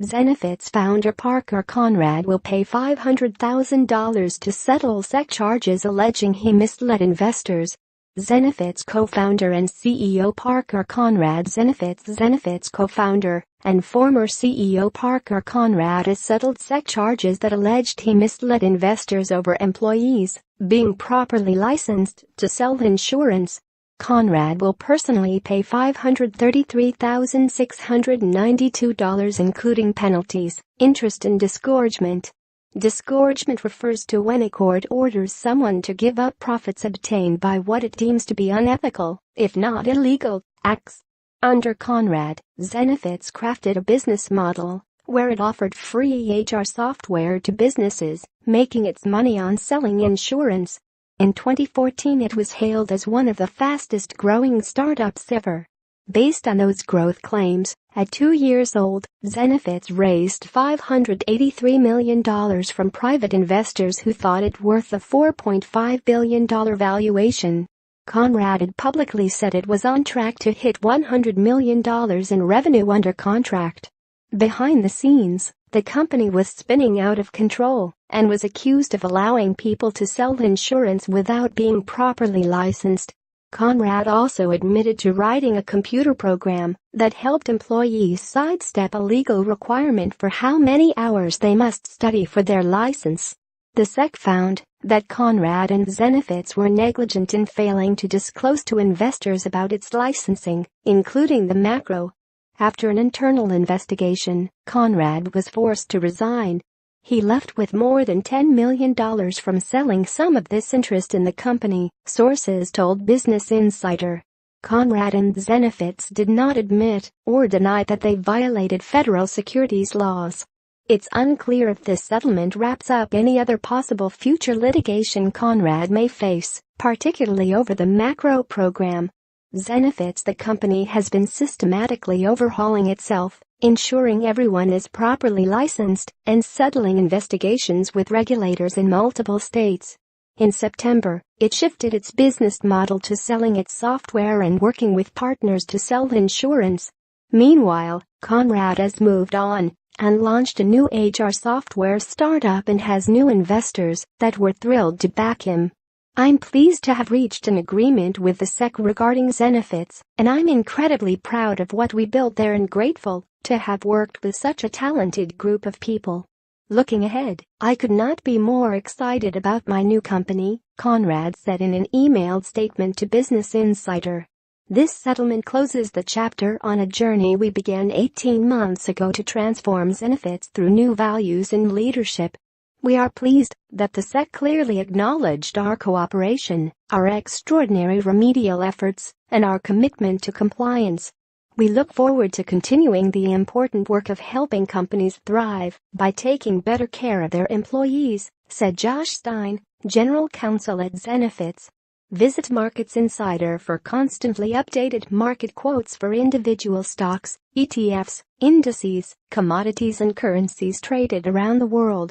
Zenefits founder Parker Conrad will pay $500,000 to settle SEC charges alleging he misled investors. Zenefits co-founder and CEO Parker Conrad. Zenefits co-founder and former CEO Parker Conrad has settled SEC charges that alleged he misled investors over employees being properly licensed to sell insurance. Conrad will personally pay $533,692 including penalties, interest and disgorgement. Disgorgement refers to when a court orders someone to give up profits obtained by what it deems to be unethical, if not illegal, acts. Under Conrad, Zenefits crafted a business model where it offered free HR software to businesses, making its money on selling insurance. In 2014 it was hailed as one of the fastest growing startups ever. Based on those growth claims, at 2 years old, Zenefits raised $583 million from private investors who thought it worth a $4.5 billion valuation. Conrad had publicly said it was on track to hit $100 million in revenue under contract. Behind the scenes, the company was spinning out of control and was accused of allowing people to sell insurance without being properly licensed. Conrad also admitted to writing a computer program that helped employees sidestep a legal requirement for how many hours they must study for their license. The SEC found that Conrad and Zenefits were negligent in failing to disclose to investors about its licensing, including the macro. After an internal investigation, Conrad was forced to resign. He left with more than $10 million from selling some of this interest in the company, sources told Business Insider. Conrad and Zenefits did not admit or deny that they violated federal securities laws. It's unclear if this settlement wraps up any other possible future litigation Conrad may face, particularly over the macro program. Zenefits, the company, has been systematically overhauling itself, ensuring everyone is properly licensed, and settling investigations with regulators in multiple states. In September, it shifted its business model to selling its software and working with partners to sell insurance. Meanwhile, Conrad has moved on and launched a new HR software startup and has new investors that were thrilled to back him. I'm pleased to have reached an agreement with the SEC regarding Zenefits, and I'm incredibly proud of what we built there and grateful to have worked with such a talented group of people. Looking ahead, I could not be more excited about my new company, Conrad said in an emailed statement to Business Insider. This settlement closes the chapter on a journey we began 18 months ago to transform Zenefits through new values and leadership. We are pleased that the SEC clearly acknowledged our cooperation, our extraordinary remedial efforts, and our commitment to compliance. We look forward to continuing the important work of helping companies thrive by taking better care of their employees, said Josh Stein, General Counsel at Zenefits. Visit Markets Insider for constantly updated market quotes for individual stocks, ETFs, indices, commodities and currencies traded around the world.